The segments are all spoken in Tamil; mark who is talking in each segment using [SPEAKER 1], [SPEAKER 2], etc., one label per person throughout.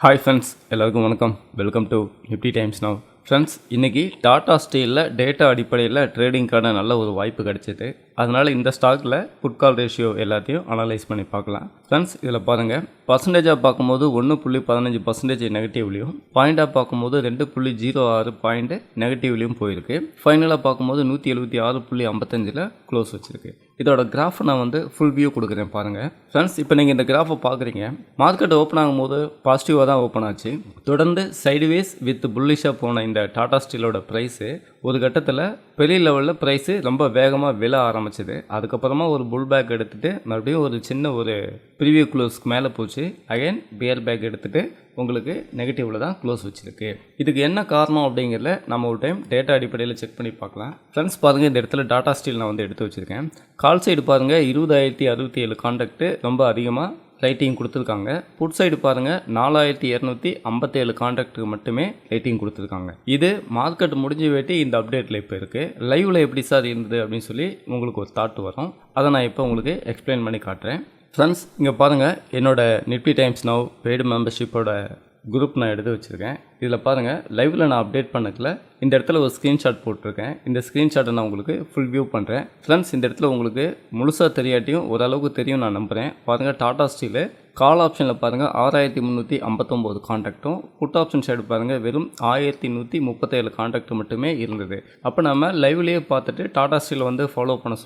[SPEAKER 1] ஹாய் ஃப்ரெண்ட்ஸ், எல்லாருக்கும் வணக்கம். Welcome to Nifty Times now. Friends, இன்றைக்கி டாடா ஸ்டீலில் டேட்டா அடிப்படையில் ட்ரேடிங்க்கான நல்ல ஒரு வாய்ப்பு கிடச்சிது. அதனால் இந்த ஸ்டாக்கில் புட் கால் ரேஷியோ எல்லாத்தையும் அனலைஸ் பண்ணி பார்க்கலாம். ஃப்ரெண்ட்ஸ், இதில் பாருங்கள், பர்சன்டேஜாக பார்க்கும்போது 1.15% நெகட்டிவ்லையும், பாயிண்டாக பார்க்கும்போது 2.06 பாயிண்ட் நெகட்டிவ்லையும் போயிருக்கு. ஃபைனலாக பார்க்கும்போது 176.55 க்ளோஸ் வச்சுருக்கு. இதோட கிராஃபை நான் ஃபுல் வியூ கொடுக்குறேன் பாருங்கள். ஃப்ரெண்ட்ஸ், இப்போ நீங்கள் இந்த கிராஃபை பார்க்குறீங்க. மார்க்கெட் ஓப்பன் ஆகும்போது பாசிட்டிவாக தான் ஓப்பன் ஆச்சு. தொடர்ந்து சைடுவேஸ் வித் புல்லிஷாக போன இந்த டாடா ஸ்டீலோட ப்ரைஸு ஒரு கட்டத்தில் பெரிய லெவலில் ப்ரைஸு ரொம்ப வேகமாக விழ ஆரம்பிச்சிது. அதுக்கப்புறமா ஒரு புல் பேக் எடுத்துகிட்டு மறுபடியும் ஒரு சின்ன ஒரு ப்ரீவியூ க்ளோஸ்க்கு மேலே போச்சு. அகைன் பியர் பேக் எடுத்துகிட்டு உங்களுக்கு நெகட்டிவில் தான் க்ளோஸ் வச்சுருக்கு. இதுக்கு என்ன காரணம் அப்படிங்கிறத நம்ம ஒரு டைம் டேட்டா அடிப்படையில் செக் பண்ணி பார்க்கலாம். ஃப்ரெண்ட்ஸ், பாருங்கள், இந்த இடத்துல டாடா ஸ்டீல் நான் எடுத்து வச்சுருக்கேன். கால் சைடு பாருங்கள், 20,067 கான்டாக்ட் ரொம்ப அதிகமாக ரைட்டிங் கொடுத்துருக்காங்க. புட் சைடு பாருங்கள், 4,257 கான்டாக்டுக்கு மட்டுமே ரைட்டிங் கொடுத்துருக்காங்க. இது மார்க்கெட் முடிஞ்சு வேட்டி இந்த அப்டேட்டில் இப்போ இருக்குது. லைவில் எப்படி சார் இருந்தது அப்படின்னு சொல்லி உங்களுக்கு ஒரு தாட் வரும். அதை நான் இப்போ உங்களுக்கு எக்ஸ்பிளைன் பண்ணி காட்டுறேன். ஃப்ரெண்ட்ஸ், இங்கே பாருங்கள், என்னோடய நிப்டி டைம்ஸ் நவ் பெய்டு மெம்பர்ஷிப்போட குரூப் நான் எடுத்து வச்சுருக்கேன். இதில் பாருங்கள், லைவில் நான் அப்டேட் பண்ணதில் இந்த இடத்துல ஒரு ஸ்க்ரீன்ஷாட் போட்டிருக்கேன். இந்த ஸ்க்ரீன்ஷாட்டை நான் உங்களுக்கு ஃபுல் வியூ பண்ணுறேன். ஃப்ரெண்ட்ஸ், இந்த இடத்துல உங்களுக்கு முழுசாக தெரியாட்டியும் ஓரளவுக்கு தெரியும் நான் நம்புகிறேன். பாருங்கள், டாடா ஸ்டீலு கால் ஆப்ஷனில் பாருங்கள் 6,359 கான்டாக்டும், புட் ஆப்ஷன் சைடு பாருங்கள் வெறும் 1,137 கான்டாக்ட் மட்டுமே இருந்தது. அப்போ நம்ம லைவ்லேயே பார்த்துட்டு டாடா ஸ்டீல் ஃபாலோ பண்ண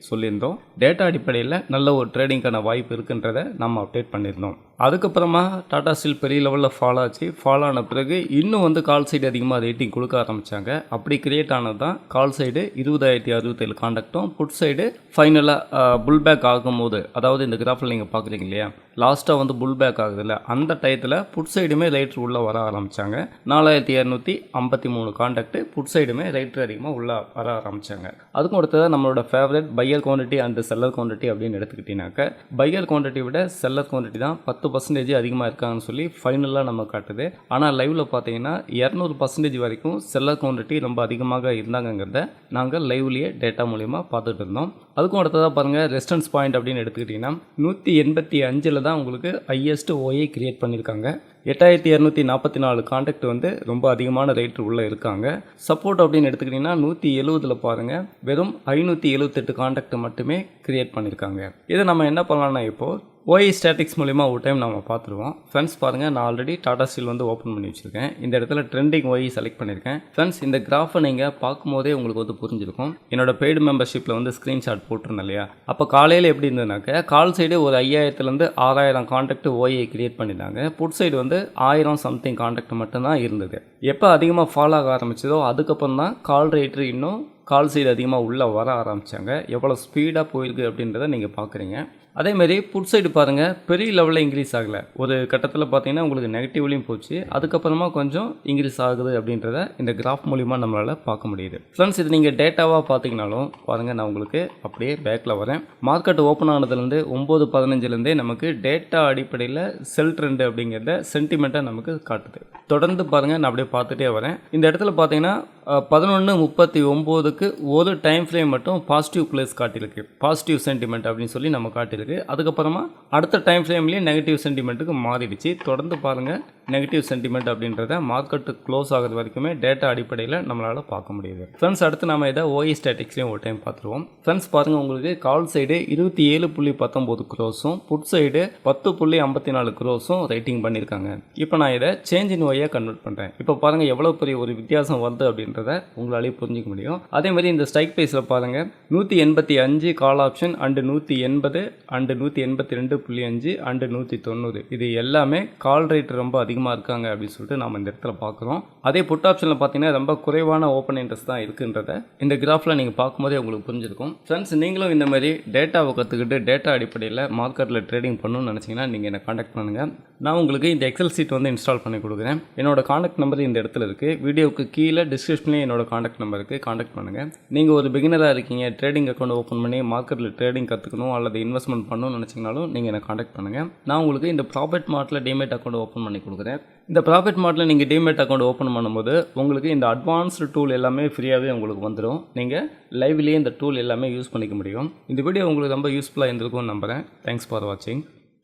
[SPEAKER 1] சொல்லியிருந்தோம். டேட்டா அடிப்படையில் நல்ல ஒரு ட்ரேடிங்கான வாய்ப்பு இருக்குன்றதை நம்ம அப்டேட் பண்ணியிருந்தோம். அதுக்கப்புறமா டாடா ஸ்டீல் பெரிய லெவலில் ஃபாலோ ஆச்சு. ஃபாலோ ஆன பிறகு இன்னும் கால் சைடு அதிகமாக ரேட்டிங் கொடுக்க ஆரம்பித்தாங்க. அப்படி கிரியேட் ஆனது தான் கால் சைடு 20,067 கான்டாக்டும், புட் சைடு ஃபைனலாக புல் பேக் ஆகும்போது, அதாவது இந்த கிராஃபில் நீங்கள் பார்க்குறீங்க இல்லையா, லாஸ்ட்டாக புல் பேக் ஆகுதுல்ல, அந்த டயத்தில் புட் சைடுமே ரைட்ரு உள்ளே வர ஆரம்பித்தாங்க. 4,253 கான்டாக்ட் புட் சைடுமே ரைட்ரு அதிகமாக உள்ளே வர ஆரம்பித்தாங்க. அதுக்கும் அடுத்ததாக நம்மளோட favourite buyer quantity and seller quantity அப்படின்னு எடுத்துக்கிட்டிங்கனாக்க, பையர் குவான்டிட்டி விட செல்லர் குவான்டிட்டி தான் 10% அதிகமாக இருக்காங்கன்னு சொல்லி ஃபைனலாக நம்ம காட்டுது. ஆனால் லைவில் பார்த்தீங்கன்னா 200% வரைக்கும் செல்லர் குவான்டிட்டி ரொம்ப அதிகமாக இருந்தாங்கங்கிறத நாங்கள் லைவ்லேயே டேட்டா மூலிமா பார்த்துட்டு இருந்தோம். அதுக்கும் அடுத்ததாக பாருங்கள், ரெசிஸ்டன்ஸ் பாயிண்ட் அப்படின்னு எடுத்துக்கிட்டிங்கன்னா 185 தான் உங்களுக்கு ஹையஸ்ட் ஓஏ கிரியேட் பண்ணியிருக்காங்க. 8,244 கான்டாக்ட் ரொம்ப அதிகமான ரேட் உள்ளே இருக்காங்க. சப்போர்ட் அப்படின்னு எடுத்துக்கிட்டிங்கன்னா 170 பாருங்கள் வெறும் 578 கான்டாக்ட் மட்டுமே கிரியேட் பண்ணியிருக்காங்க. இதை நம்ம என்ன பண்ணலாம்னா, இப்போது ஓஇ ஸ்டாட்டிக்ஸ் மூலிமா ஒரு டைம் நம்ம பார்த்துருவோம். ஃப்ரெண்ட்ஸ், பாருங்கள், நான் ஆல்ரெடி டாடா ஸ்டீல் ஓப்பன் பண்ணி வச்சுருக்கேன். இந்த இடத்துல ட்ரெண்டிங் ஓஇ செலக்ட் பண்ணியிருக்கேன். ஃப்ரெண்ட்ஸ், இந்த கிராஃபை நீங்கள் பார்க்கும்போதே உங்களுக்கு புரிஞ்சிருக்கும். என்னோட பெய்டு மெம்பர்ஷிப்பில் ஸ்க்ரீன்ஷாட் போட்டிருந்தேன் இல்லையா, அப்போ காலையில் எப்படி இருந்ததுனாக்க, கால் சைடு ஒரு 5,000 6,000 கான்டாக்ட் ஓஏ கிரியேட் பண்ணியிருந்தாங்க. புட் சைடு 1,000 சம்திங் கான்டாக்ட் மட்டும்தான் இருந்தது. எப்போ அதிகமாக ஃபாலோ ஆக ஆரம்பிச்சதோ அதுக்கப்புறம் தான் கால் ரேட்ரு இன்னும் கால் சைடு அதிகமாக உள்ளே வர ஆரம்பித்தாங்க. எவ்வளோ ஸ்பீடாக போயிருக்கு அப்படின்றத நீங்கள் பார்க்குறீங்க. அதேமாரி புட் சைடு பாருங்கள், பெரிய லெவலில் இன்க்ரீஸ் ஆகலை. ஒரு கட்டத்தில் பார்த்தீங்கன்னா உங்களுக்கு நெகட்டிவ்லையும் போச்சு. அதுக்கப்புறமா கொஞ்சம் இன்க்ரீஸ் ஆகுது அப்படின்றத இந்த கிராஃப் மூலிமா நம்மளால் பார்க்க முடியுது. ஃப்ரெண்ட்ஸ், இது நீங்கள் டேட்டாவாக பார்த்தீங்கனாலும் பாருங்கள், நான் உங்களுக்கு அப்படியே பேக்கில் வரேன். மார்க்கெட் ஓப்பன் ஆனதுலேருந்து 9:15 நமக்கு டேட்டா அடிப்படையில் செல் ட்ரெண்டு அப்படிங்கிறத சென்டிமெண்ட்டை நமக்கு காட்டுது. தொடர்ந்து பாருங்கள், நான் அப்படியே பார்த்துட்டே வரேன். இந்த இடத்துல பார்த்தீங்கன்னா 11:39 ஒரு டைம் ஃப்ரேம் மட்டும் பாசிட்டிவ் ப்ளேஸ் காட்டியிருக்கு. பாசிட்டிவ் சென்டிமெண்ட் அப்படின்னு சொல்லி நம்ம காட்டியிருக்கு. அதுக்கப்புறமா அடுத்த டைம் ஃப்ரேம்லேயே நெகட்டிவ் சென்டிமெண்ட்டுக்கு மாறிடுச்சு. தொடர்ந்து பாருங்கள், நெகட்டிவ் சென்டிமெண்ட் அப்படின்றத மார்க்கெட்டு க்ளோஸ் ஆகிறது வரைக்குமே டேட்டா அடிப்படையில் நம்மளால் பார்க்க முடியுது. ஃப்ரெண்ட்ஸ், அடுத்து நம்ம இதை ஓஇ ஸ்டாட்டிக்ஸ்லையும் ஒரு டைம் பார்த்துருவோம். ஃப்ரெண்ட்ஸ், பாருங்கள், உங்களுக்கு கால் சைடு 27.19 க்ரோஸும், புட் சைடு 10.54 க்ரோஸும் ரைட்டிங் பண்ணியிருக்காங்க. இப்போ நான் இதை சேஞ்ச் இன் ஓயாக கன்வெர்ட் பண்ணுறேன். இப்போ பாருங்கள், எவ்வளோ பெரிய ஒரு வித்தியாசம் வருது அப்படின்றத உங்களாலே புரிஞ்சிக்க முடியும். அதே மாதிரி இந்த ஸ்ட்ரைக் ப்ரைஸில் பாருங்கள், 185 call option and 180 and 182.5 and 190 இது எல்லாமே கால் ரேட் ரொம்ப அதிகமாக இருக்காங்க அப்படின்னு சொல்லிட்டு நம்ம இந்த இடத்துல பார்க்குறோம். அதே புட் ஆப்ஷனில் பார்த்தீங்கன்னா ரொம்ப குறைவான ஓப்பன் இன்ட்ரெஸ்ட் தான் இருக்குன்றத இந்த கிராஃபில் நீங்கள் பார்க்கும்போதே உங்களுக்கு புரிஞ்சிருக்கும். ஃப்ரெண்ட்ஸ், நீங்களும் இந்த மாதிரி டேட்டாவை கற்றுக்கிட்டு டேட்டா அடிப்படையில் மார்க்கெட்டில் ட்ரேடிங் பண்ணணும்னு நினச்சிங்கன்னா நீங்கள் என்னை காண்டாக்ட் பண்ணுங்கள். நான் உங்களுக்கு இந்த எக்ஸல் சீட் இன்ஸ்டால் பண்ணி கொடுக்குறேன். என்னோட காண்டாக்ட் நம்பர் இந்த இடத்துல இருக்குது. வீடியோவுக்கு கீழே டிஸ்கிரிப்ஷன்லேயே என்னோட காண்டாக்ட் நம்பர் இருக்குது. காண்டாக்ட் பண்ணுங்கள். நீங்கள் ஒரு பிகினராக இருக்கீங்க, ட்ரேடிங் அக்கௌண்ட் ஓப்பன் பண்ணி மார்க்கெட்டில் ட்ரேடிங் கற்றுக்கணும் அல்லது இன்வெஸ்ட்மெண்ட் பண்ணணும்னு நினச்சிங்கனாலும் நீங்கள் என்னை காண்டாக்ட் பண்ணுங்கள். நான் உங்களுக்கு இந்த ப்ராஃபிட் மார்ட்டில் டிமேட் அக்கௌண்ட் ஓப்பன் பண்ணி கொடுக்குறேன். இந்த ப்ராஃபிட் மார்ட்டில் நீங்கள் டிமேட் அக்கௌண்ட் ஓப்பன் பண்ணும்போது உங்களுக்கு இந்த அட்வான்ஸ்டு டூல் எல்லாமே ஃப்ரீயாகவே உங்களுக்கு வந்துடும். நீங்கள் லைவ்லேயே இந்த டூல் எல்லாமே யூஸ் பண்ணிக்க முடியும். இந்த வீடியோ உங்களுக்கு ரொம்ப யூஸ்ஃபுல்லாக இருந்திருக்கும்னு நம்புகிறேன். தேங்க்ஸ் ஃபார் வாட்சிங்.